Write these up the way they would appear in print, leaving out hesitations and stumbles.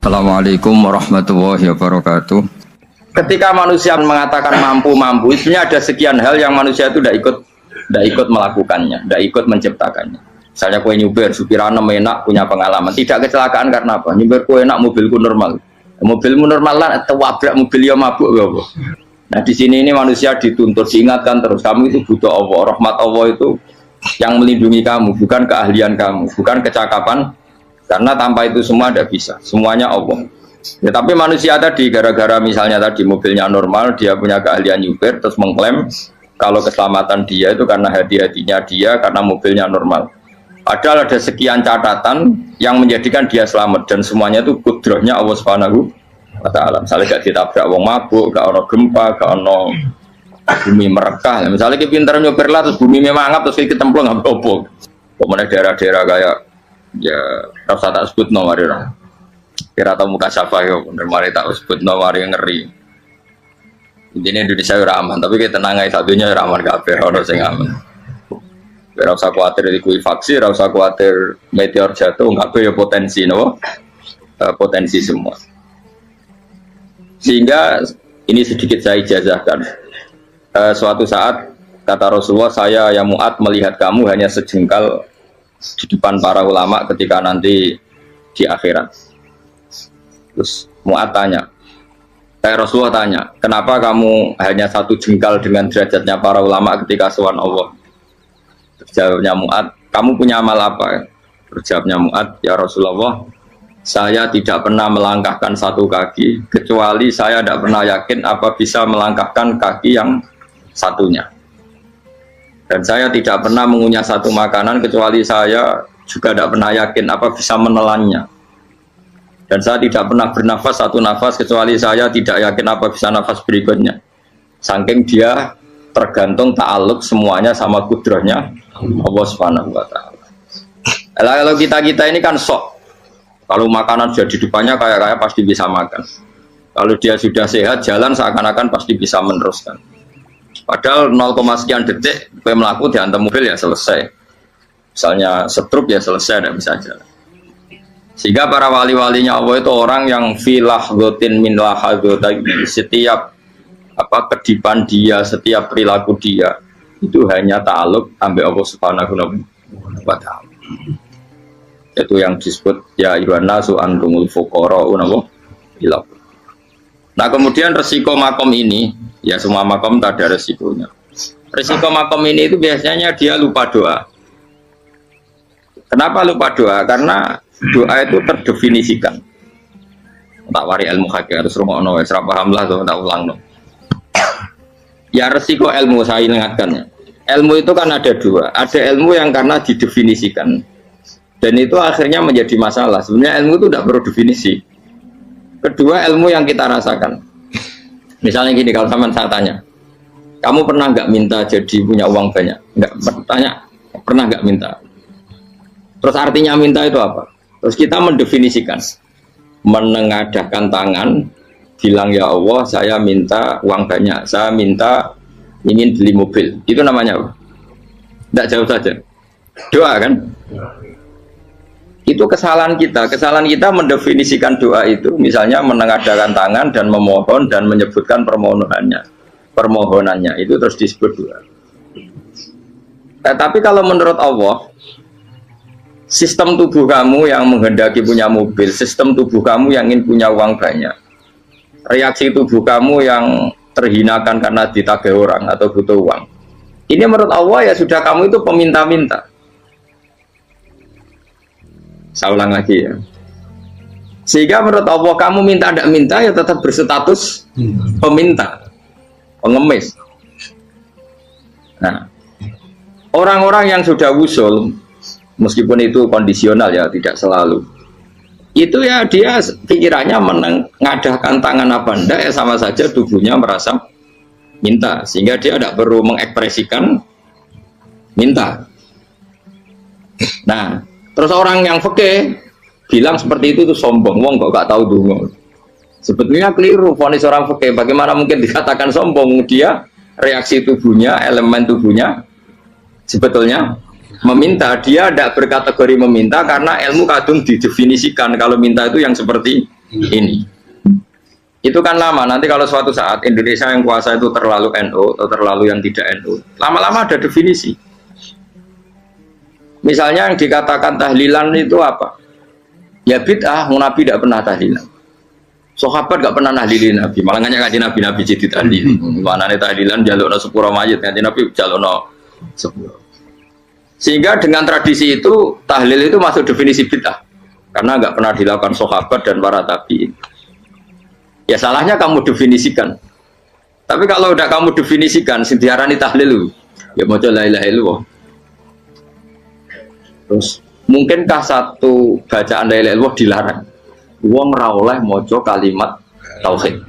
Assalamualaikum warahmatullahi wabarakatuh. Ketika manusia mengatakan mampu, sebenarnya ada sekian hal yang manusia itu tidak ikut melakukannya, tidak ikut menciptakannya. Misalnya kue nyuber, supirana enak, punya pengalaman, tidak kecelakaan karena apa? Nyuber kue enak, mobilku normal, mobilmu normal lah, atau wabrak mobil yang mabuk, ya apa? Nah di sini ini manusia dituntut, diingatkan terus, kamu itu butuh Allah, rahmat Allah itu yang melindungi kamu, bukan keahlian kamu, bukan kecakapan. Karena tanpa itu semua tidak bisa, semuanya Allah. Ya, tapi manusia tadi gara-gara misalnya tadi mobilnya normal, dia punya keahlian nyupir, terus mengklaim kalau keselamatan dia itu karena hati-hatinya dia, karena mobilnya normal. Padahal ada sekian catatan yang menjadikan dia selamat dan semuanya itu kudrahnya Allah Subhanahu wa Ta'ala. Misalnya gak ditabrak wong mabuk, gak ono gempa, gak ono bumi merekah. Misalnya kita pintar nyupir lah, terus bumi memangap, terus kita templung nggak apa-apa. Kemudian daerah-daerah kayak ya rasa tak sebut nomor orang kira atau muka siapa ya mari tak sebut nomor yang ngeri. Intinya Indonesia aman, tapi kita tenang aja, satunya aman kabeh ono sing aman. Ora usah kuwatir likuifaksi, ora usah kuwatir meteor jatuh, kabeh ya potensi no? Potensi semua. Sehingga ini sedikit saya ijazahkan. Suatu saat kata Rasulullah, saya yang Mu'ad melihat kamu hanya sejengkal di depan para ulama ketika nanti di akhirat. Terus Mu'ad tanya, Rasulullah tanya, kenapa kamu hanya satu jengkal dengan derajatnya para ulama ketika sowan Allah? Jawabnya Mu'ad, kamu punya amal apa? Jawabnya Mu'ad, ya Rasulullah, saya tidak pernah melangkahkan satu kaki kecuali saya tidak pernah yakin apa bisa melangkahkan kaki yang satunya. Dan saya tidak pernah mengunyah satu makanan kecuali saya juga tidak pernah yakin apa bisa menelannya. Dan saya tidak pernah bernafas satu nafas kecuali saya tidak yakin apa bisa nafas berikutnya. Saking dia tergantung ta'aluk semuanya sama kudrahnya Allah Subhanahu wa Ta'ala. Kalau kita ini kan sok. Kalau makanan sudah di depannya kayak pasti bisa makan. Kalau dia sudah sehat jalan seakan-akan pasti bisa meneruskan. Padahal 0, sekian detik gue melaku dihantam mobil ya selesai. Misalnya stroke ya selesai, tidak bisa jalan. Sehingga para wali-walinya Allah itu orang yang filah gotin min lahadotagi, setiap kedipan dia, setiap perilaku dia itu hanya ta'aluk ambil Allah Subhanahu wa Ta'ala. Itu yang disebut ya ayyuhan nasu antumul fuqara'u ila. Nah kemudian resiko makom ini, ya semua makom tak ada resikonya. Resiko makom ini itu biasanya dia lupa doa. Kenapa lupa doa? Karena doa itu terdefinisikan. Tak wari ilmu hakik harus rumah serap paham lah tuh tak ulang no. Ya resiko ilmu saya ingatkan. Ilmu itu kan ada dua. Ada ilmu yang karena didefinisikan dan itu akhirnya menjadi masalah. Sebenarnya ilmu itu tidak perlu definisi. Kedua ilmu yang kita rasakan. Misalnya gini, kalau sama saya tanya, kamu pernah nggak minta jadi punya uang banyak? Nggak bertanya, pernah nggak minta? Terus artinya minta itu apa? Terus kita mendefinisikan, menengadahkan tangan, bilang ya Allah, saya minta uang banyak, saya minta ingin beli mobil. Itu namanya apa? Tidak jauh saja. Doa kan? Itu kesalahan kita mendefinisikan doa itu misalnya menengadahkan tangan dan memohon dan menyebutkan permohonannya itu terus disebut doa. Tapi kalau menurut Allah, sistem tubuh kamu yang menghendaki punya mobil, sistem tubuh kamu yang ingin punya uang banyak, reaksi tubuh kamu yang terhinakan karena ditagih orang atau butuh uang, ini menurut Allah ya sudah kamu itu peminta-minta. Saya ulang lagi ya. Sehingga menurut Allah kamu minta tidak minta ya tetap berstatus peminta, pengemis. Nah, orang-orang yang sudah wusul, meskipun itu kondisional ya, tidak selalu. Itu ya dia pikirannya menengadahkan tangan apa enggak ya sama saja tubuhnya merasa minta, sehingga dia tidak perlu mengekspresikan minta. Nah, terus orang yang fakih bilang seperti itu sombong, wong kok gak tahu dungo. Sebetulnya keliru vonis orang fakih. Bagaimana mungkin dikatakan sombong? Dia reaksi tubuhnya, elemen tubuhnya sebetulnya meminta. Dia tidak berkategori meminta karena ilmu kadung didefinisikan kalau minta itu yang seperti ini. Itu kan lama. Nanti kalau suatu saat Indonesia yang kuasa itu terlalu NU atau terlalu yang tidak NU, lama-lama ada definisi. Misalnya yang dikatakan tahlilan itu apa? Ya bid'ah, Nabi tidak pernah tahlilan. Sahabat gak pernah nahlilin Nabi, malah ngajak kaji Nabi jadi tahlil. Mana nih tahlilan jalukno sepuro mayit, kaji Nabi jalukno sepuro. Sehingga dengan tradisi itu tahlil itu masuk definisi bid'ah, karena nggak pernah dilakukan sahabat dan para tabi'in. Ya salahnya kamu definisikan. Tapi kalau udah kamu definisikan, sintiarani tahlil, ya mau la ilaha illallah. Terus mungkinkah satu bacaan la ilaha illallah dilarang? Wong ra oleh maca kalimat tauhid.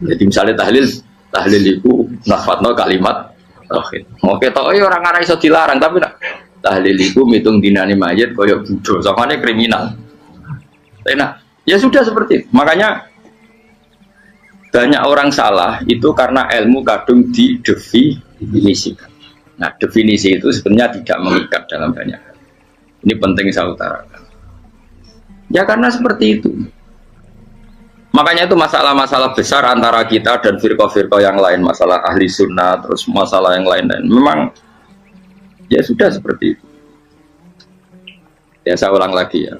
Jadi misalnya tahlil itu nafadno kalimat tauhid. Mau ketok orang arah iso dilarang, tapi nak tahlil itu mitung dinani mayit koyo bodoh, soalnya kriminal. Enak. Ya sudah seperti itu. Makanya banyak orang salah itu karena ilmu kadung didefinisikan. Nah, definisi itu sebenarnya tidak mengikat dalam banyak hal. Ini penting saya utarakan. Ya karena seperti itu. Makanya itu masalah-masalah besar antara kita dan firqah-firqah yang lain, masalah ahli sunnah, terus masalah yang lain-lain. Memang ya sudah seperti itu. Ya saya ulang lagi ya.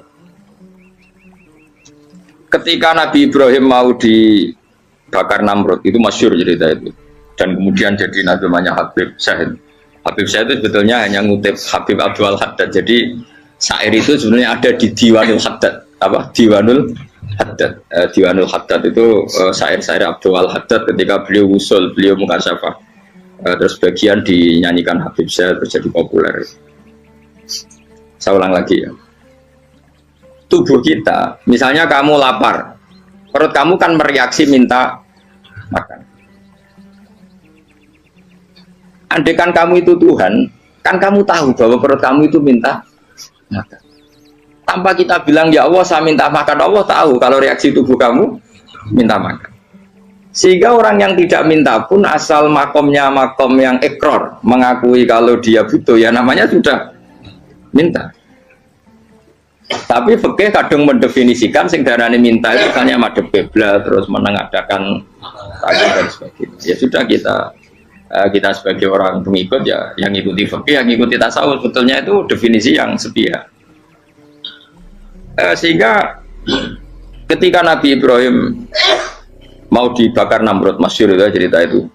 Ketika Nabi Ibrahim mau dibakar Namrud, itu masyhur cerita itu. Dan kemudian jadi namanya Habib Syahid. Habib Syahid itu sebetulnya hanya ngutip Habib Abdul Haddad. Jadi syair itu sebenarnya ada di Diwanul Haddad. Apa? Diwanul Haddad. Diwanul Haddad itu syair-syair Abdul Haddad ketika beliau usul, beliau mukasyafah. Terus bagian dinyanyikan Habib Syahid terus jadi populer. Saya ulang lagi ya. Tubuh kita, misalnya kamu lapar, perut kamu kan mereaksi minta makan. Andaikan kamu itu Tuhan, kan kamu tahu bahwa perut kamu itu minta makan. Tanpa kita bilang ya Allah saya minta makan, Allah tahu kalau reaksi tubuh kamu minta makan. Sehingga orang yang tidak minta pun asal makomnya makom yang ikror, mengakui kalau dia butuh, ya namanya sudah minta. Tapi fikih kadang mendefinisikan sing darane minta itu hanya madhep qiblat terus menengadakan tangan dan sebagainya. Ya sudah kita sebagai orang pengikut ya yang ikuti fikih, yang ikuti tasawuf, sebetulnya itu definisi yang sepihak. Sehingga ketika Nabi Ibrahim mau dibakar Namrud, masyhur itu cerita itu.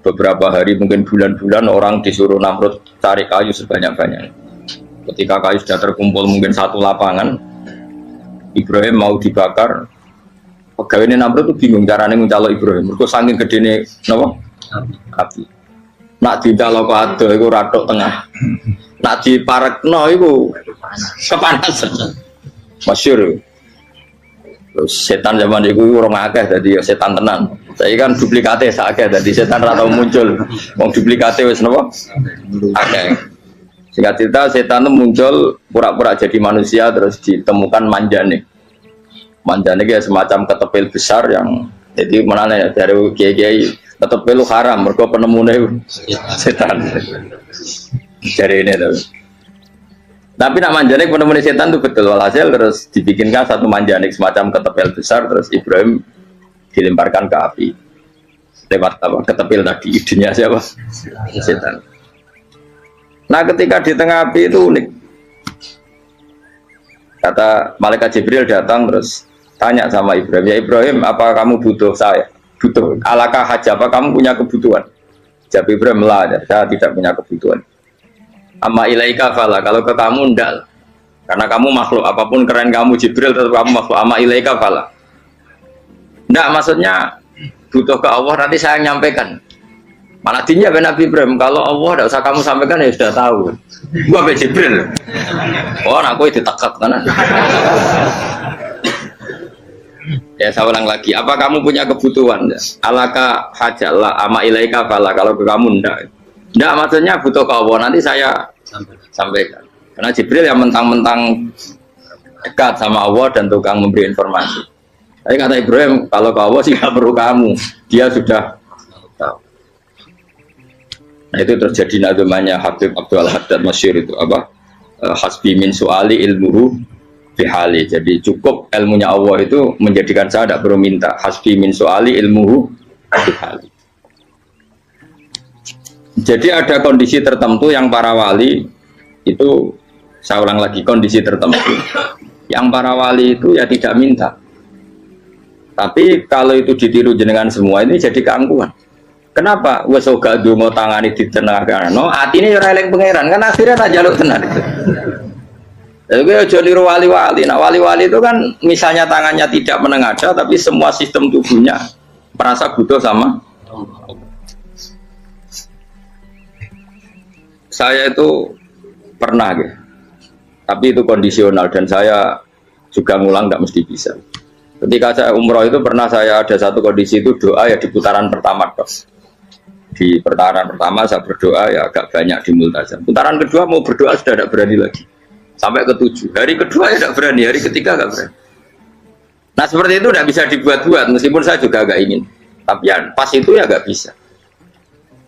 Beberapa hari mungkin bulan-bulan orang disuruh Namrud cari kayu sebanyak-banyaknya. Ketika kayu sudah terkumpul mungkin satu lapangan, Ibrahim mau dibakar. Pegawai Namrud itu bingung caranya mencalok Ibrahim. Mereka saking gedene napa? Api. Nak dicalok ado iku ratok tengah. Nak diparekno iku kepanasan. Masyhur. Terus setan zaman itu orang akeh dadi setan tenan. Saya kan duplikate sakake dadi setan ra tau muncul. Wong duplikate wis napa? Akeh. Singkat cerita setan itu muncul pura-pura jadi manusia terus ditemukan manjane. Manjane itu semacam ketepil besar yang jadi mana ya dari kiai-kiai ketepil haram mergo penemune setan. Jadi ini tuh. Tapi nak manjane penemune setan itu betul walhasil terus dibikinkan satu manjane semacam ketepil besar terus Ibrahim dilemparkan ke api. Lewat apa? Ketepil tadi idenya siapa? Setan. Nah ketika di tengah api itu unik. Kata malaikat Jibril datang terus tanya sama Ibrahim, ya Ibrahim apa kamu butuh saya? Butuh, alakah haja, apa kamu punya kebutuhan? Jawab Ibrahim, lah, saya tidak punya kebutuhan. Amma ilaika fala, kalau ke kamu enggak. Karena kamu makhluk, apapun keren kamu Jibril tetap kamu makhluk. Amma ilaika fala. Enggak, maksudnya butuh ke Allah nanti saya nyampaikan. Malah dinya Nabi Ibrahim, kalau Allah tidak usah kamu sampaikan ya sudah tahu. Gua be Jibril. Oh, aku itu ditekak kan. Ya saya ulang lagi, apa kamu punya kebutuhan? Alaka hajalah ama ilaika fala, kalau ke kamu enggak. Enggak maksudnya butuh ke Allah nanti saya sampaikan. Karena Jibril yang mentang-mentang dekat sama Allah dan tukang memberi informasi. Tapi kata Ibrahim, kalau ke Allah sih nggak perlu kamu, dia sudah tahu. Nah itu terjadi namanya Habib Abdul Haddad masyhur itu apa? Hasbi min su'ali ilmuhu bihali. Jadi cukup ilmunya Allah itu menjadikan saya tidak perlu minta. Hasbi min soali ilmuhu bihali. Jadi ada kondisi tertentu yang para wali itu, saya ulang lagi, kondisi tertentu yang para wali itu ya tidak minta. Tapi kalau itu ditiru jenengan semua ini jadi keangkuhan. Kenapa? Wes ora ndonga tangane ditenangano, atine ora eling pangeran, kan akhirnya tak jaluk tenan. Jadi aja niru wali-wali. Nah, wali-wali itu kan misalnya tangannya tidak menengadah tapi semua sistem tubuhnya merasa butuh sama. Saya itu pernah gitu. Tapi itu kondisional dan saya juga ngulang nggak mesti bisa. Ketika saya umroh itu pernah saya ada satu kondisi itu doa ya di putaran pertama dok. Di putaran pertama saya berdoa ya agak banyak di multazam. Putaran kedua mau berdoa sudah tidak berani lagi. Sampai ke-7. Hari kedua ya tidak berani, hari ketiga tidak berani. Nah seperti itu tidak bisa dibuat-buat meskipun saya juga agak ingin. Tapi ya pas itu ya nggak bisa.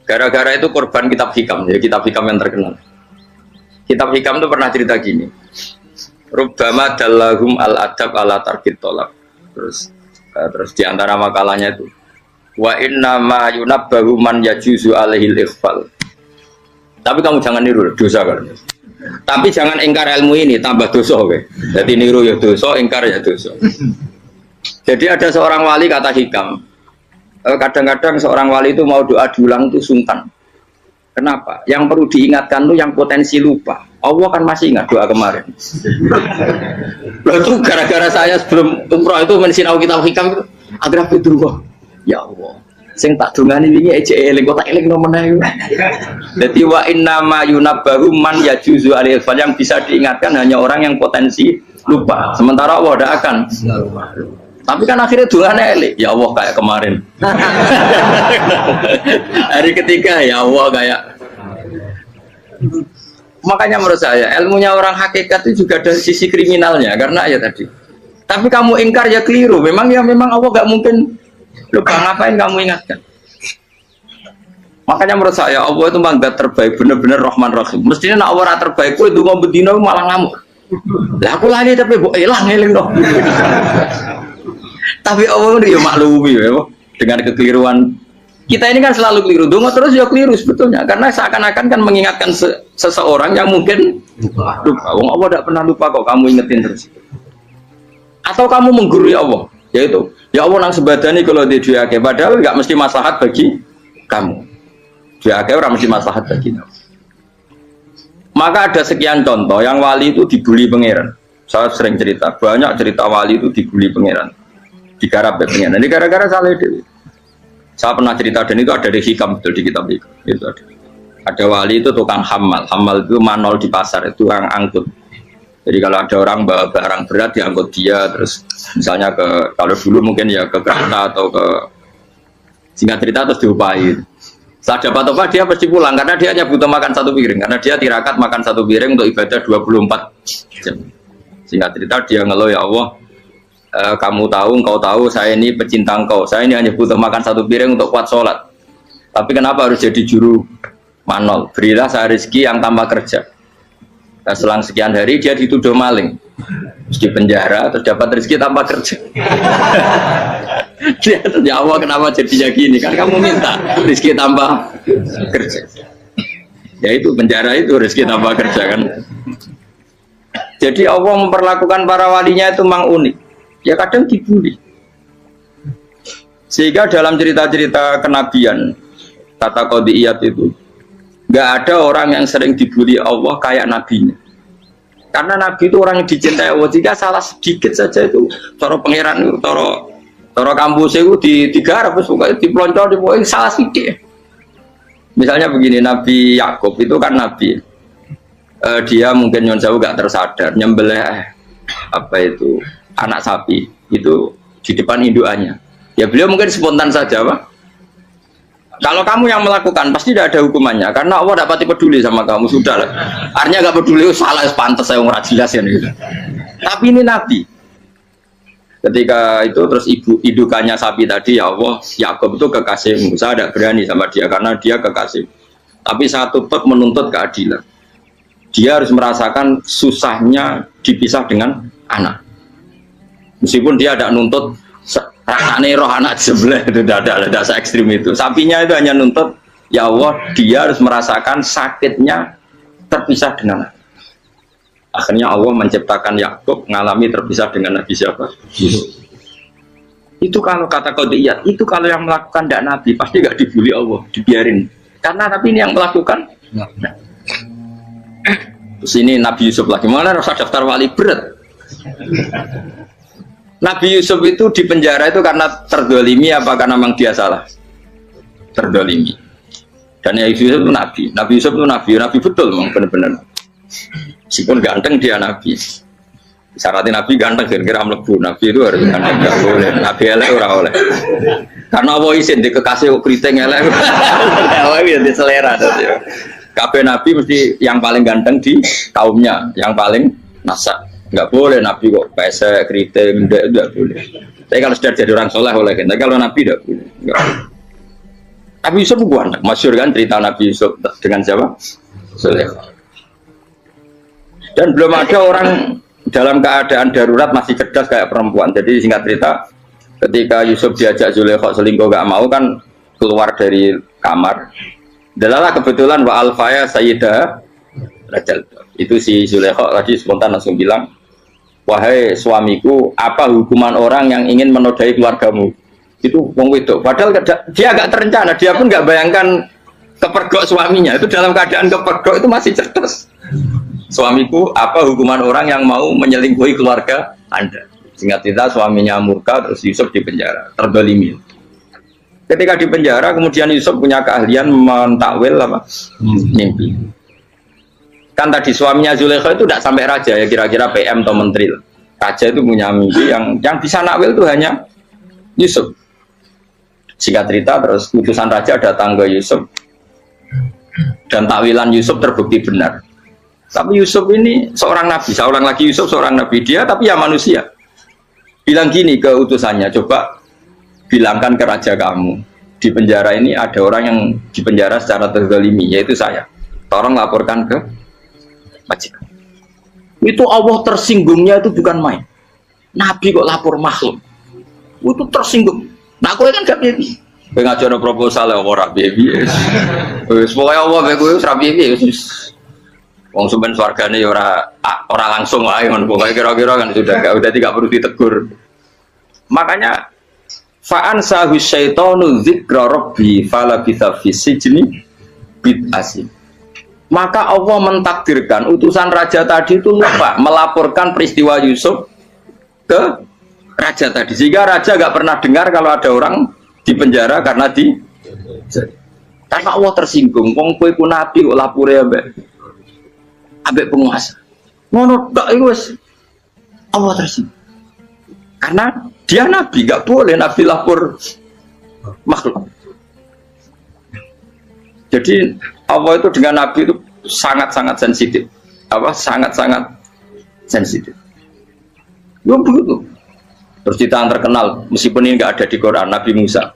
Gara-gara itu korban kitab hikam, jadi kitab hikam yang terkenal. Kitab hikam itu pernah cerita gini. Rubbama dallahum al-adab ala tarkit tolak. Terus di antara makalahnya itu wa inna ma yunabbahu man yajuzu alaihil ikhfal. Tapi kamu jangan niru dosa kan. Tapi jangan ingkar ilmu ini tambah dosa oke. Jadi niru ya dosa, ingkar ya dosa. Jadi ada seorang wali kata hikam. Kadang-kadang seorang wali itu mau doa diulang itu sungkan. Kenapa? Yang perlu diingatkan tuh yang potensi lupa. Allah kan masih ingat doa kemarin. Lalu itu gara-gara saya sebelum umroh itu mensinau kitab hikam itu agar berdoa. Ya Allah, sing tak dungani wingi ejek eling kok tak eling nomene. Dadi wa inna ma yunabbahu man yajuzu alil fal, yang bisa diingatkan hanya orang yang potensi lupa. Sementara Allah tidak akan. Tapi kan akhirnya dungane eling. Ya Allah kayak kemarin. Hari ketiga ya Allah kayak. Makanya menurut saya ilmunya orang hakikat itu juga ada sisi kriminalnya karena ya tadi. Tapi kamu ingkar ya keliru. Memang Allah gak mungkin lupa, ngapain kamu ingatkan. Makanya menurut saya Allah itu memang terbaik, benar-benar Rahman Rahim. Mestinya nak Allah terbaik itu ngomong bedino malah ngamuk. Lah aku lali tapi mbok elang eling dong. Tapi Allah itu ya maklumi ya dengan kekeliruan. Kita ini kan selalu keliru, dongo terus ya keliru sebetulnya karena seakan-akan kan mengingatkan seseorang yang mungkin lupa. Wong Allah tidak pernah lupa kok, kamu ingetin terus. Atau kamu menggurui Allah, yaitu ya Allah nang sebadani kalau di diake, padahal nggak mesti maslahat bagi kamu. Diake orang mesti maslahat bagi kamu. Maka ada sekian contoh yang wali itu dibully pangeran. Saya sering cerita, banyak cerita wali itu dibully pangeran, digarap pangeran. Ini gara-gara salah dewi. Saya pernah cerita dan itu ada di hikam betul di kitab hikam. Itu ada wali itu tukang hamal. Hamal itu manol di pasar, itu tukang angkut. Jadi kalau ada orang bawa barang berat diangkut dia, terus misalnya kalau dulu mungkin ya ke kereta atau ke singkat cerita terus diupahi. Saat dapat apa dia pasti pulang karena dia hanya butuh makan satu piring, karena dia tirakat makan satu piring untuk ibadah 24 jam. Singkat cerita dia ngeluh, ya Allah, kamu tahu, engkau tahu saya ini pecinta engkau, saya ini hanya butuh makan satu piring untuk kuat sholat, tapi kenapa harus jadi juru manol? Berilah saya rezeki yang tanpa kerja. Nah, selang sekian hari dia dituduh maling, terus di penjara, terus dapat rezeki tanpa kerja. Ya Allah, kenapa jadinya gini? Kan kamu minta rezeki tanpa kerja. Ya itu penjara itu rezeki tanpa kerja kan. Jadi Allah memperlakukan para walinya itu memang unik. Ya kadang dibully. Sehingga dalam cerita-cerita kenabian, kata Qadiyat itu, nggak ada orang yang sering dibully Allah kayak nabinya. Karena nabi itu orang yang dicintai Allah. Jika salah sedikit saja itu, cara pangeran itu, cara kampus itu digarap, pokoknya dipelonco, pokoknya salah sedikit. Misalnya begini, Nabi Yakub itu kan nabi. Dia mungkin nyon jauh gak tersadar nyembelih apa itu anak sapi itu di depan indukannya. Ya beliau mungkin spontan saja, Pak. Kalau kamu yang melakukan pasti tidak ada hukumannya karena Allah dapat peduli sama kamu, sudah lah. Artinya gak peduli, salah pantas saya nggak jelas ya gitu. Tapi ini Nabi. Ketika itu terus indukannya sapi tadi, ya Allah, Yakub itu kekasihmu. Saya tidak berani sama dia karena dia kekasih. Tapi saya tetap menuntut keadilan. Dia harus merasakan susahnya dipisah dengan anak. Meskipun dia ada nuntut rasanya roh anak sebelah, itu tidak ada se-ekstrim itu. Sapinya itu hanya nuntut, ya Allah, dia harus merasakan sakitnya terpisah dengan anak. Akhirnya Allah menciptakan Yakub mengalami terpisah dengan Nabi siapa? Yusuf. Itu kalau kata qadiyat, itu kalau yang melakukan tidak Nabi pasti nggak dibully Allah, dibiarin. Karena Nabi ini yang melakukan. Nah. Terus ini Nabi Yusuf lagi, mana rasa daftar wali berat. Nabi Yusuf itu di penjara itu karena terdolimi apa karena memang dia salah? Terdolimi. Dan ya Yusuf itu Nabi. Nabi Yusuf itu Nabi betul memang benar-benar. Meskipun ganteng dia Nabi. Syaratnya Nabi ganteng kira-kira mlebu. Nabi itu harus ganteng, nggak boleh. Nabi elek ora oleh. Karena Allah izin di kekasih keriting elek. Elek ya di selera. Kabeh Nabi mesti yang paling ganteng di kaumnya, yang paling nasak. Nggak boleh Nabi kok pesek keriting, enggak boleh. Tapi kalau sudah jadi orang soleh oleh. Tapi kalau Nabi tidak boleh. Enggak. Nabi Yusuf bukan, masyhur kan cerita Nabi Yusuf dengan siapa? Zulaikha. Dan belum ada orang dalam keadaan darurat masih cerdas kayak perempuan. Jadi singkat cerita, ketika Yusuf diajak Zulaikha selingkuh gak mau kan keluar dari kamar. Dalalah kebetulan wa alfaya sayyidah rajal. Itu si Zulaikha tadi spontan langsung bilang, wahai suamiku, apa hukuman orang yang ingin menodai keluargamu? Itu wong wedok. Padahal dia agak terencana, dia pun nggak bayangkan kepergok suaminya. Itu dalam keadaan kepergok itu masih cerdas. Suamiku, apa hukuman orang yang mau menyelingkuhi keluarga Anda? Singkat cerita suaminya murka, terus Yusuf di penjara, terdolimi. Ketika di penjara, kemudian Yusuf punya keahlian mentakwil apa? Mimpi. Kan tadi suaminya Zulaikha itu tidak sampai raja ya, kira-kira PM atau menteri. Raja itu punya mimpi yang bisa nakwil itu hanya Yusuf. Singkat cerita, terus utusan raja datang ke Yusuf dan takwilan Yusuf terbukti benar. Tapi Yusuf ini seorang nabi, seorang lagi Yusuf seorang nabi dia, tapi ya manusia. Bilang gini ke utusannya, coba bilangkan ke raja kamu, di penjara ini ada orang yang di penjara secara terzalimi, yaitu saya. Tolong laporkan ke majikan. Itu Allah tersinggungnya itu bukan main. Nabi kok lapor makhluk. Itu tersinggung. Nah, kowe kan gak piye. Kowe ngajono proposal ya ora piye. Wis pokoke Allah kowe wis ra piye wis. Wong sampean swargane ya ora langsung wae ngono pokoke kira-kira kan sudah tidak perlu ditegur. Makanya fa'an sahu syaitanu dzikra rabbi fala bisa fi sijni bid'asin. Maka Allah mentakdirkan utusan raja tadi itu lupa melaporkan peristiwa Yusuf ke raja tadi, sehingga raja gak pernah dengar kalau ada orang di penjara karena Allah tersinggung. Wong kowe ku nabi kok lapore ambek penguasa. Ngono tok iku wis Allah tersinggung. Karena dia nabi, gak boleh nabi lapor makhluk. Jadi Allah itu dengan nabi itu sangat-sangat sensitif. Sangat-sangat sensitif. Ya begitu. Terus cerita terkenal, meskipun ini nggak ada di Quran, Nabi Musa.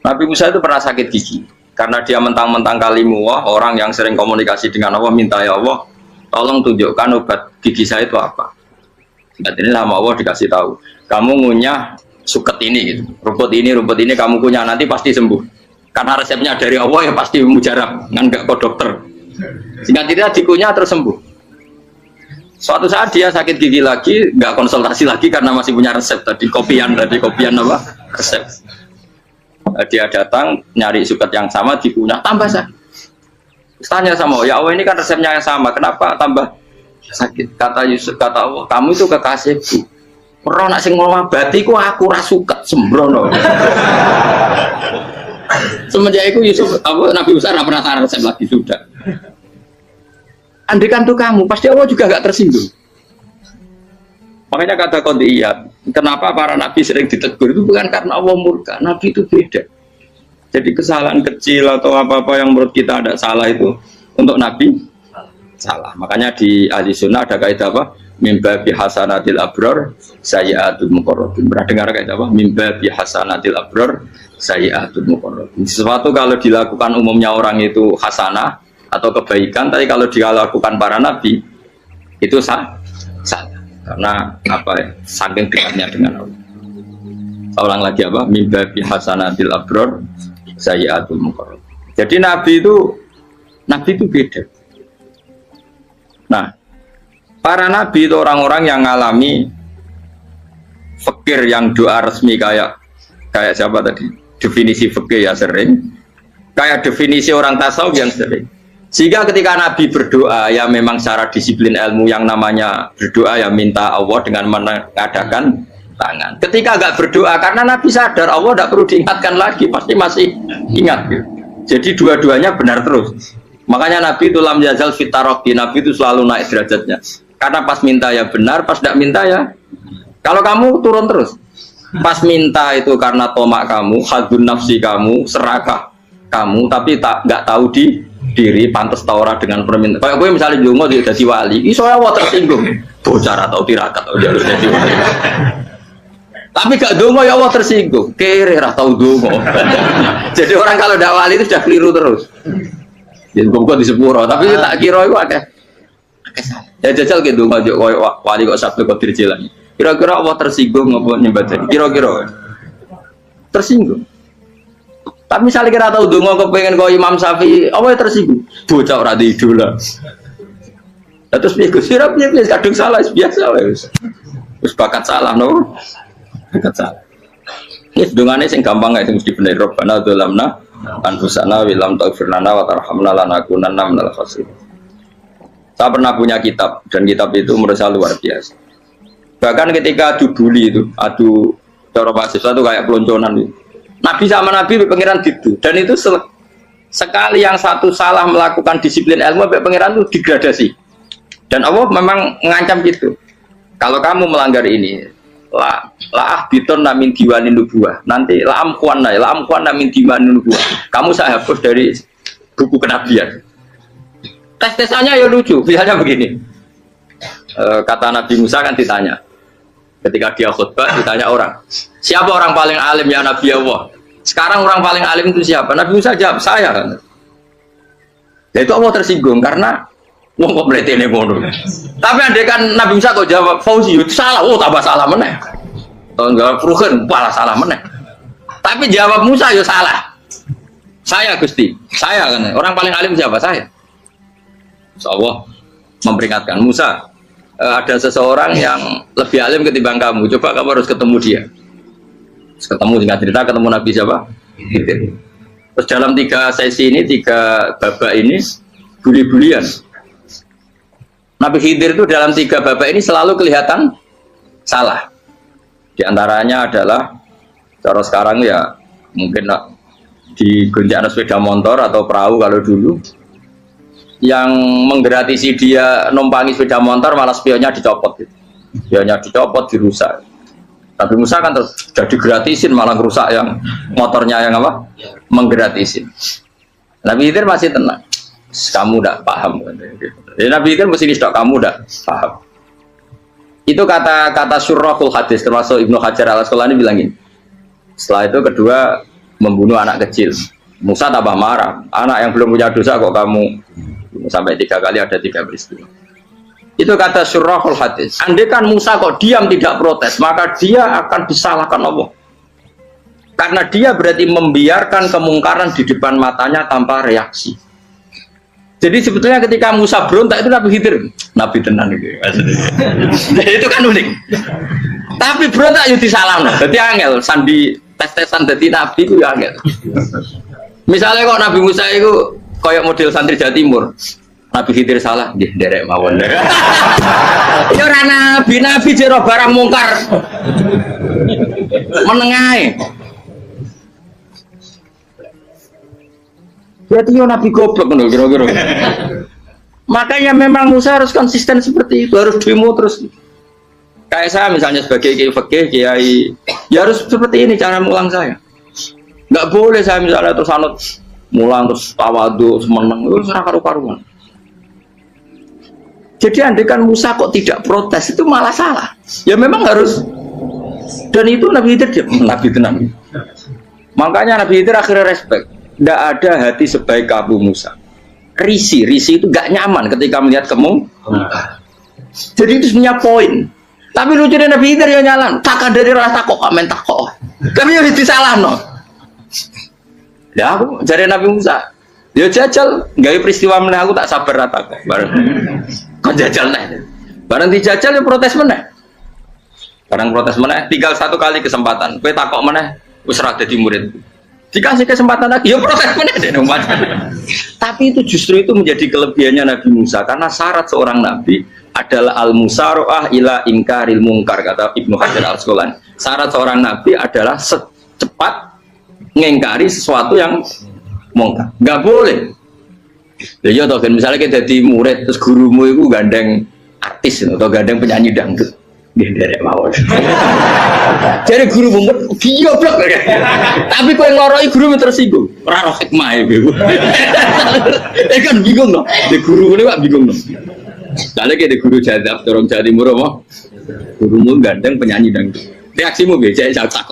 Nabi Musa itu pernah sakit gigi karena dia mentang-mentang kalimullah, orang yang sering komunikasi dengan Allah, minta ya Allah, tolong tunjukkan obat gigi saya itu apa. Singkat ini sama Allah dikasih tahu, kamu ngunyah suket ini, gitu. rumput ini kamu kunyah nanti pasti sembuh. Karena resepnya dari Allah ya pasti mujarab, kan nggak ke dokter. Singkat cerita dikunyah terus sembuh. Suatu saat dia sakit gigi lagi, nggak konsultasi lagi karena masih punya resep tadi kopian apa resep. Dia datang nyari suket yang sama dikunyah tambah sakit. Tanya sama ya Allah ini kan resepnya yang sama, kenapa tambah sakit? Kata Yusuf, kata Allah, kamu itu kekasihku. Ora nak sing ngomong batiku aku ra suket sembrono. Semenjak itu Yusuf Nabi Musa nggak pernah taruh resep lagi sudah. Andaikan tuh kamu, pasti Allah juga gak tersinggung. Makanya kata qadiyat, kenapa para nabi sering ditegur itu bukan karena Allah murka, nabi itu beda. Jadi kesalahan kecil atau apa-apa yang menurut kita ada salah itu untuk nabi salah. Makanya di ahli sunnah ada kaidah apa? Mimba bi hasanatil abror sayyi'atul muqarrabin. Pernah dengar kaidah apa? Mimba bi hasanatil abror sayyi'atul muqarrabin. Sesuatu kalau dilakukan umumnya orang itu hasanah atau kebaikan, tapi kalau dilakukan para nabi itu salah. Karena apa ya? Saking dekatnya dengan Allah. Saya ulang lagi apa? Mimba bi hasanatil abror sayyiatul muqarrab. Jadi Nabi itu beda. Nah, para nabi itu orang-orang yang ngalami fikir yang doa resmi kayak siapa tadi? Definisi fikir ya sering. Kayak definisi orang tasawuf yang sering. Sehingga ketika Nabi berdoa ya memang secara disiplin ilmu yang namanya berdoa ya minta Allah dengan mengadakan tangan. Ketika enggak berdoa karena Nabi sadar Allah tidak perlu diingatkan lagi, pasti masih ingat. Jadi dua-duanya benar terus. Makanya Nabi itu lam yazal fitaroki, Nabi itu selalu naik derajatnya. Karena pas minta ya benar, pas tidak minta ya. Kalau kamu turun terus. Pas minta itu karena tomak kamu, hadun nafsi kamu, serakah kamu, tapi nggak tahu diri pantas taura dengan permintaan. Kayak gue misalnya jongo dia jadi wali, iso Allah tersinggung, bocah atau tirakat atau jalur jadi wali. Tapi gak dongo ya Allah tersinggung, kere atau dongo. Jadi orang kalau tidak wali itu sudah keliru terus. Jadi gue di sepuro, tapi tak kira itu ada. Ya jajal gitu ngajak wali kok sabtu kok dirjelan. Kira-kira Allah tersinggung ngapa nyembah jadi? Kira-kira tersinggung. Tapi misalnya kira tahu dongo kepengen kau Imam Syafi'i, apa yang tersinggung? Bocah ora di idola. Terus piye Gus sirap piye kadung salah biasa wis. Wis bakat salah no. Bakat salah. Wis dongane sing gampang ae sing mesti bener Rabbana dzalamna anfusana wa lam taghfir lana wa tarhamna lanakunanna minal khasirin. Saya pernah punya kitab dan kitab itu menurut saya luar biasa. Bahkan ketika adu buli itu, adu cara mahasiswa itu kayak pelonconan itu. Nabi sama Nabi pengiran gitu dan itu sekali yang satu salah melakukan disiplin ilmu pengiran itu degradasi dan Allah memang mengancam gitu kalau kamu melanggar ini la biton namin diwanin nubuah nanti la amkuan namin diwanin nubuah kamu saya hapus dari buku kenabian. Tes-tesannya ya lucu misalnya begini kata Nabi Musa kan ditanya ketika dia khutbah ditanya orang siapa orang paling alim ya Nabi Allah? Sekarang orang paling alim itu siapa? Nabi Musa jawab, saya kan. Ya itu Allah tersinggung karena wong kok mletene ngono. Tapi andai kan Nabi Musa kok jawab Fauzi itu salah, oh tambah salah meneh. Tahun jawab Ruhin, malah salah meneh. Tapi jawab Musa ya salah. Saya Gusti, saya kan. Orang paling alim siapa? Saya. Allah memperingatkan Musa, ada seseorang yang lebih alim ketimbang kamu. Coba kamu harus ketemu dia. Ketemu singkat cerita ketemu Nabi siapa? Khidir. Terus dalam 3 sesi ini 3 babak ini buli-bulian. Nabi Khidir itu dalam 3 babak ini selalu kelihatan salah. Di antaranya adalah cara sekarang ya mungkin di gonjak sepeda motor atau perahu kalau dulu yang menggratisi dia numpangi sepeda motor malah spionnya dicopot gitu. Spionnya dicopot dirusak. Nabi Musa kan terus sudah digratisin malah rusak yang motornya yang apa? Menggratisin. Nabi Khidir masih tenang. Kamu tidak paham. Jadi Nabi Khidir mesti tidak kamu tidak paham. Itu kata syurrahul hadis termasuk Ibnu Hajar al-Asqalani bilang gini. Setelah itu kedua membunuh anak kecil. Musa tambah marah. Anak yang belum punya dosa kok kamu sampai 3 kali ada 3 peristiwa. Itu kata syurrahul hadis. Andai kan Musa kok diam tidak protes, maka dia akan disalahkan Allah. Karena dia berarti membiarkan kemungkaran di depan matanya tanpa reaksi. Jadi sebetulnya ketika Musa berontak itu Nabi Khidir, Nabi tenan gitu. Jadi itu kan unik. Tapi berontak itu disalahkan. Jadi angel sandi tes-tesan jadi Nabi itu ya angel. Misalnya kok Nabi Musa itu kayak model santri Jawa Timur. Nabi Khidir salah, nggih derek mawon. Ya ora nabi jero barang mungkar. Menengae. Berarti yo nabi goblok ngono kira-kira. Makanya memang Musa harus konsisten seperti itu, harus demo terus. Kayak saya misalnya sebagai kiai fikih, kiai ya harus seperti ini cara mulang saya. Enggak boleh saya misalnya terus anut mulang terus tawadu semeneng itu ora karu-karuan. Jadi andekan Musa kok tidak protes itu malah salah. Ya memang harus. Dan itu Nabi Khidir Nabi tenang. Makanya Nabi Khidir akhirnya respect. Tidak ada hati sebaik Abu Musa. Risi itu gak nyaman ketika melihat kamu. Jadi itu sebenarnya poin. Tapi lucunya Nabi Khidir ya nyalan, tak ada di rasa kok komen tak kok. Tapi ya disalah no. Ya aku cari Nabi Musa. Ya jajal, gawe peristiwa meneh aku tak sabar rata kok. Bareng. Kok jajal nih. Bareng dijajal ya protes meneh. Bareng protes meneh, tinggal satu kali kesempatan. Kowe takok meneh wis ora dadi murid. Dikasih kesempatan lagi, ya protes meneh deh umat. Tapi itu justru itu menjadi kelebihannya Nabi Musa karena syarat seorang nabi adalah al-musara'ah ila ingkaril mungkar kata Ibnu Hajar Al-Asqalani. Syarat seorang nabi adalah secepat ngengkari sesuatu yang mungkar. Enggak boleh. Lha iya to kan misalnya kita jadi murid terus gurumu itu gandeng artis atau gandeng penyanyi dangdut. Nggih derek mawon. Jadi guru mumet goblok. Tapi kowe ngloroi guru tersinggung. Ora roh hikmahe kowe. Kan bingung loh. Di guru ini Pak bingung loh. Kali kita guru jadab, dorong Jawa Timur apa? Gurumu gandeng penyanyi dangdut. Reaksimu becek cakap.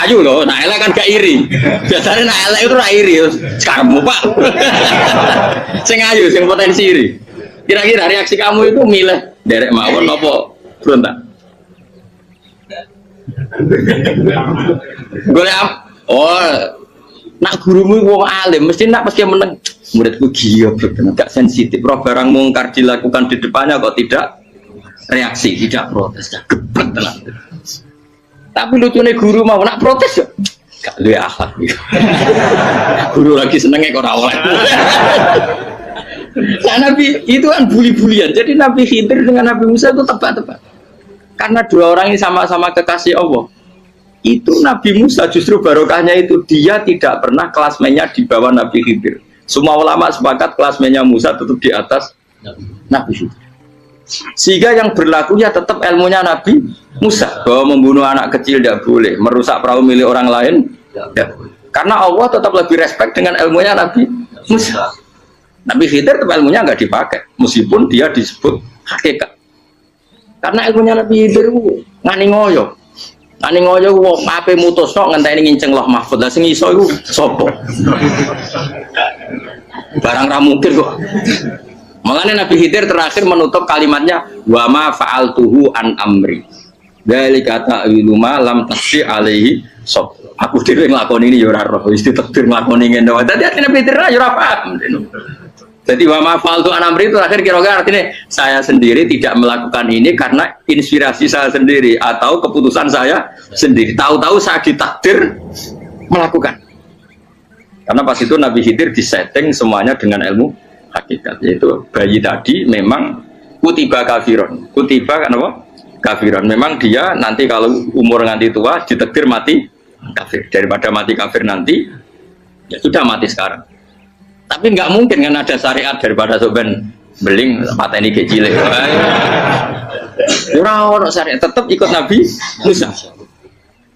Ayo loh, nah elek kan gak iri. Biasanya nah elek itu ra iri. Sekarang Pak. Sing ayu, sing potensi iri. Kira-kira reaksi kamu itu milih derek mawon apa berontak? Nak gurumu wong alim mesti nak pasti meneng. Muridku goblok gak sensitif. Roh barang mungkar dilakukan di depannya kok tidak reaksi, tidak protes, geblek tenan. Tapi lucunya guru mau nak protes ya gak luwe akhlak. Guru lagi senenge kok ora oleh. Nah Nabi itu kan buli-bulian. Jadi Nabi Khidir dengan Nabi Musa itu tebak-tebak. Karena dua orang ini sama-sama kekasih Allah. Itu Nabi Musa justru barokahnya itu dia tidak pernah kelasmennya di bawah Nabi Khidir. Semua ulama sepakat kelasmennya Musa tetap di atas Nabi Khidir. Sehingga yang berlaku ya tetap ilmunya Nabi Musa bahwa membunuh anak kecil tidak boleh, merusak perahu milik orang lain tidak boleh. Karena Allah tetap lebih respect dengan ilmunya Nabi Musa. Nabi Khidir tetap ilmunya nggak dipakai, meskipun dia disebut hakikat. Karena ilmunya Nabi Khidir ngani ngoyo. Ngani ngoyo wong ape mutusno ngenteni nginceng loh mahfud. Lah sing iso iku sapa? Barang ra mungkin kok. Makanya Nabi Khidir terakhir menutup kalimatnya wa ma fa'altuhu an amri. Dzalika ta'wilu ma lam tasbi alaihi sob. Aku dhewe nglakoni ini ya ora roh, wis ditakdir nglakoni ngene wae. Dadi Nabi Khidir ya ora paham. Jadi wa ma fa'altu an amri itu terakhir kira-kira artinya saya sendiri tidak melakukan ini karena inspirasi saya sendiri atau keputusan saya sendiri. Tahu-tahu saya ditakdir melakukan. Karena pas itu Nabi Khidir disetting semuanya dengan ilmu hakikat, yaitu bayi tadi memang kutiba kafiron. Kutiba kan apa? Kafiron. Memang dia nanti kalau umur nganti tua ditakdir mati kafir. Daripada mati kafir nanti ya sudah mati sekarang. Tapi nggak mungkin kan ada syariat daripada soben beling pateni kecil. Ora syariat tetap ikut Nabi Musa.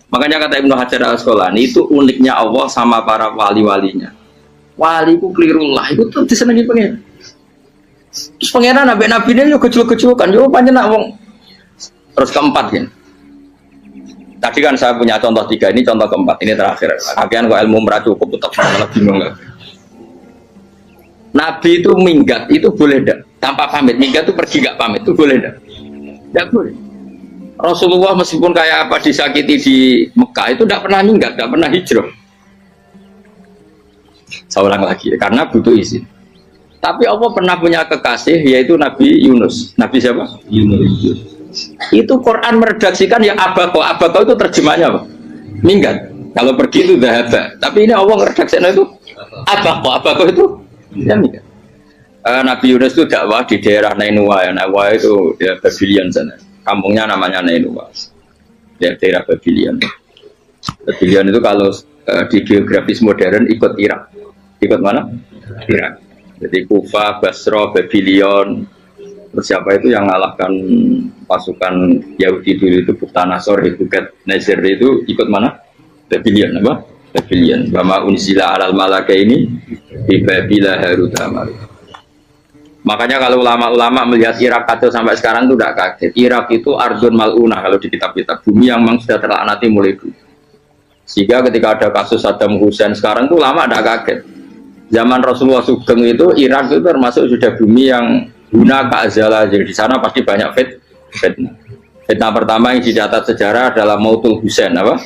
Makanya kata Ibnu Hajar Al-Asqalani itu uniknya Allah sama para wali-walinya. Wali ku klirullah itu tuh disenengi pengen. Terus pengenan nabi-nabi ini yo kecil-kecil kan yo panjenengan wong. Terus keempat kan. Tadi kan saya punya contoh 3, ini contoh keempat, ini terakhir. Akhirnya kok ilmu meracu cukup malah bingung enggak. Nabi itu minggat itu boleh enggak? Tanpa pamit, minggat itu pergi enggak pamit itu boleh enggak? Enggak boleh. Rasulullah meskipun kayak apa disakiti di Mekah itu tidak pernah minggat, tidak pernah hijrah. Saya ulang lagi, karena butuh izin. Tapi Allah pernah punya kekasih yaitu Nabi Yunus. Nabi siapa? Yunus. Itu Quran meredaksikan ya abako. Abako itu terjemahnya apa? Minggat. Kalau pergi itu dahaba. Tapi ini Allah meredaksikan itu abako. Abako itu ya minggat. Nabi Yunus itu dakwah di daerah Nainua. Ya, Nainua itu ya Babylon sana. Kampungnya namanya Nainua. Ya daerah Babylon. Babylon itu kalau di geografis modern ikut Irak. Ikut mana? Irak. Jadi Kufa, Basra, Babylon. Terus siapa itu yang mengalahkan pasukan Yahudi dulu itu Buktanasor, Hebukat, Nazir itu ikut mana? Babylon apa? Babylon. Bama unzila alal malaka ini di Babila Harutamaru. Makanya kalau ulama-ulama melihat Irak kacau sampai sekarang itu tidak kaget. Irak itu ardun mal'unah kalau di kitab-kitab, bumi yang memang sudah terlaknati mulai dulu. Sehingga ketika ada kasus Saddam Hussein sekarang itu ulama tidak kaget. Zaman Rasulullah Sugeng itu Irak itu termasuk sudah bumi yang guna keazalah, jadi di sana pasti banyak fitnah. Fitnah pertama yang dicatat sejarah adalah Mautul Husain apa?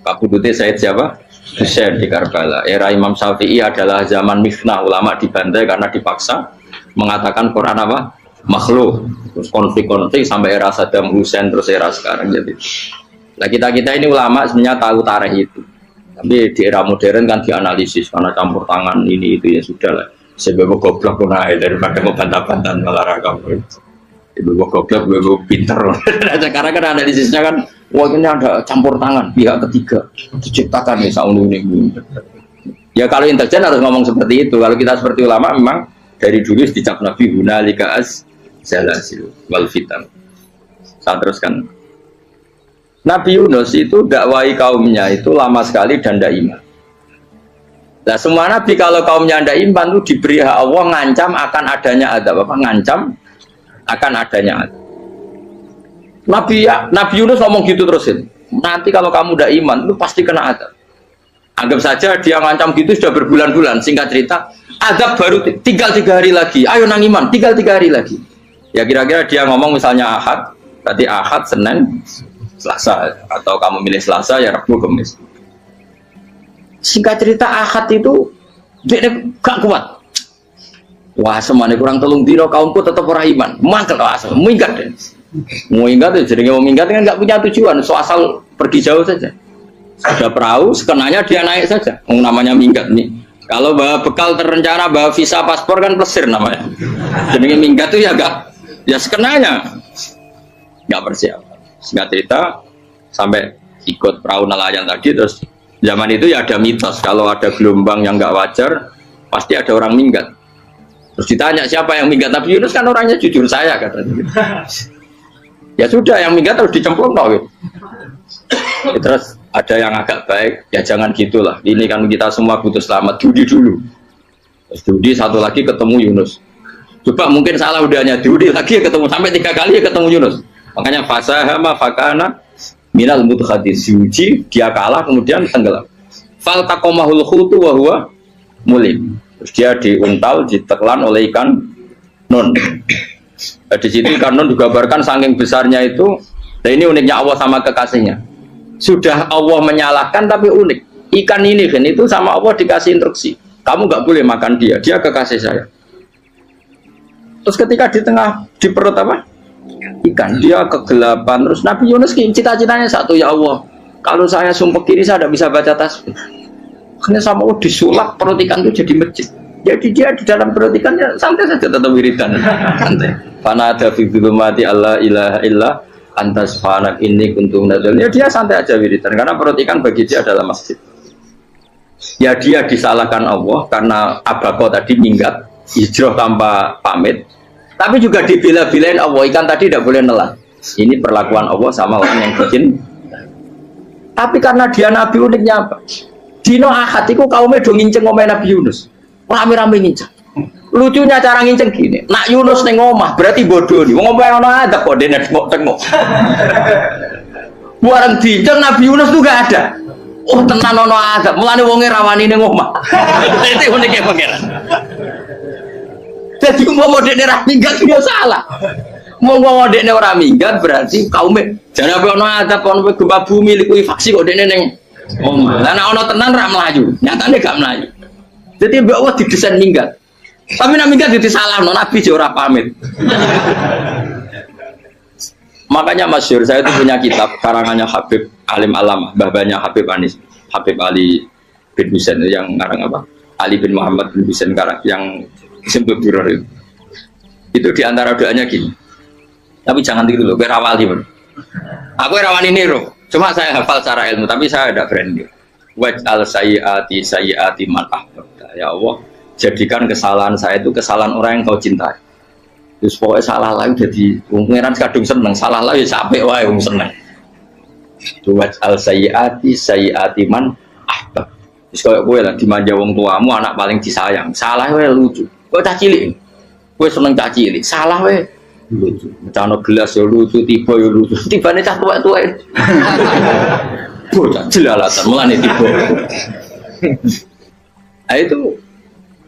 Kabudutnya Said siapa? Husain di Karbala. Era Imam Syafi'i adalah zaman mifnah, ulama dibantai karena dipaksa mengatakan Quran apa? Makhluk. Terus konflik-konflik sampai era Saddam Hussein terus era sekarang jadi. Nah kita ini ulama sebenarnya tahu tarikh itu. Tapi di era modern kan dianalisis karena campur tangan ini itu ya sudah lah. Sebab goblok pun daripada membantah-bantah olahraga. Ibu goblok, ibu pinter. Sekarang kan analisisnya kan, wah ini ada campur tangan pihak ketiga diciptakan ya saunu ini. Ya kalau intelijen harus ngomong seperti itu. Kalau kita seperti ulama memang dari dulu dicap Nabi hunalika zalasil wal fitan. Saya teruskan. Nabi Yunus itu dakwai kaumnya itu lama sekali dan tidak iman. Nah semua nabi kalau kaumnya tidak iman itu diberi hak Allah ngancam akan adanya adab apa? Ngancam akan adanya adab. Nabi Yunus ngomong gitu terusin. Nanti kalau kamu tidak iman itu pasti kena adab. Anggap saja dia ngancam gitu sudah berbulan-bulan. Singkat cerita, adab baru tinggal 3 hari lagi. Ayo nang iman, tinggal 3 hari lagi. Ya kira-kira dia ngomong misalnya Ahad, berarti Ahad, Senin, Selasa, atau kamu milih Selasa ya Rabu, Kamis. Singkat cerita Ahad itu dia gak kuat. Wah semuanya kurang telung dino kaumku tetap orang iman. Mangkel asal, minggat deh. Mau minggat ya jadi mau minggat kan nggak punya tujuan, so asal pergi jauh saja. Sudah perahu, sekenanya dia naik saja. Namanya minggat nih. Kalau bawa bekal terencana, bawa visa paspor kan plesir namanya. Jadi minggat tuh ya gak, ya sekenanya nggak persiapan. Singkat cerita sampai ikut perahu nelayan tadi terus zaman itu ya ada mitos kalau ada gelombang yang nggak wajar pasti ada orang minggat. Terus ditanya siapa yang minggat, Nabi Yunus kan orangnya jujur saya katanya. Ya sudah yang minggat harus dicemplung gitu. Ya, terus ada yang agak baik ya jangan gitulah. Ini kan kita semua butuh selamat. Dudi dulu. Terus Dudi satu lagi ketemu Yunus. Coba mungkin salah udahnya Dudi lagi ketemu sampai 3 kali ya ketemu Yunus. Makanya fasahama fakana minal mudkhadis suci dia kalah kemudian tenggelam. Fal taqamahul khutu wa huwa mulim. Terus dia diuntal, ditelan oleh ikan nun. Di situ ikan nun digambarkan saking besarnya itu. Dan ini uniknya Allah sama kekasihnya. Sudah Allah menyalahkan tapi unik. Ikan ini kan itu sama Allah dikasih instruksi. Kamu nggak boleh makan dia. Dia kekasih saya. Terus ketika di tengah di perut apa? Ikan dia kegelapan. Terus Nabi Yunus cita-citanya satu, ya Allah. Kalau saya sumpah kiri saya tidak bisa baca tasbih. Karena sama Allah disulap perut ikan itu jadi masjid. Jadi dia di dalam perut ikannya santai saja tetap wiridan. Santai. Fana ada fi dzulumati alla ilaha illa antas fanak ini kuntum nazal. Ya dia santai aja wiridan karena perut ikan bagi dia adalah masjid. Ya dia disalahkan Allah karena abako tadi minggat hijrah tanpa pamit. Tapi juga dibela-belain Allah ikan tadi tidak boleh nelan. Ini perlakuan Allah sama orang yang bikin. Tapi karena dia Nabi uniknya apa? Dino Ahad itu kaumnya do nginceng ngomong Nabi Yunus. Rame-rame nginceng. Lucunya cara nginceng gini. Nak Yunus neng omah berarti bodoh nih. Ngomong ono ada kok dene tengok. Buareng dinceng Nabi Yunus tuh gak ada. Oh tenan ono ada. Mulane wonge rawani neng omah. Itu uniknya pangeran. Jadi mau dekne ra minggat dia salah. Mau dekne ora minggat berarti kaumnya jane ono ada ono gempa bumi liku faksi kok dekne neng omah. Lah nek ono tenan ra mlayu. Nyatane gak mlayu. Jadi mbak Allah didesain minggat. Tapi nak minggat jadi salah, Nabi ora pamit. Makanya masyhur saya itu punya kitab karangannya Habib Alim Alam, babanya Habib Anis, Habib Ali bin Husain yang ngarang apa? Ali bin Muhammad bin Husain karang yang disebut Duror itu. Itu diantara doanya gini. Tapi jangan tiru loh, berawali bro. Aku rawani niru, cuma saya hafal secara ilmu, tapi saya ada branding. Waj'al sayyiati man ahbabta. Ya Allah, jadikan kesalahan saya itu kesalahan orang yang kau cintai. Terus pokoknya salah lagi jadi pengiran kadung seneng, salah lagi sampai wae wong seneng. Waj'al sayyiati man ahbabta. Terus koyo kowe lah dimanja wong tuamu, anak paling disayang. Salah wae lucu. Kowe cah cilik. Kowe seneng cah cilik. Salah wae lucu. Mecano gelas ya lucu, tiba ya lucu. Tibane cah tuwek-tuwek. Bocah jelalatan mulane tiba. Nah itu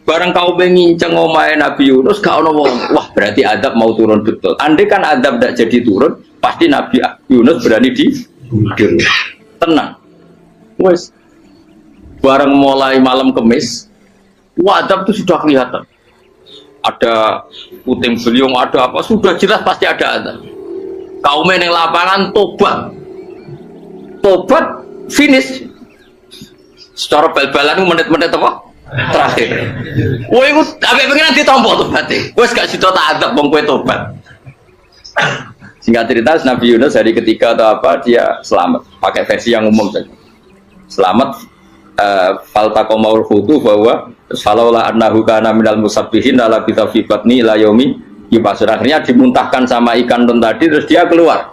barang kau menginceng omahe Nabi Yunus gak ono wong. Wah berarti adab mau turun betul. Andai kan adab tidak jadi turun, pasti Nabi Yunus berani di tenang. Wes bareng mulai malam Kemis, wadab itu sudah kelihatan. Ada puting beliung, ada apa, sudah jelas pasti ada azab. Kaumnya yang lapangan tobat finish. Secara bal-balan menit-menit apa? Terakhir. Wah itu sampai pengen ditompo tobatnya. Wes gak sido tak adab wong kowe tobat. Singkat cerita Nabi Yunus hari ketiga atau apa dia selamat. Pakai versi yang umum saja. Selamat faltaqamaul hutu bahwa falaulah annahu kana minal musabbihin la bi batni ila yaumi yub'atsun. Akhirnya dimuntahkan sama ikan tadi terus dia keluar.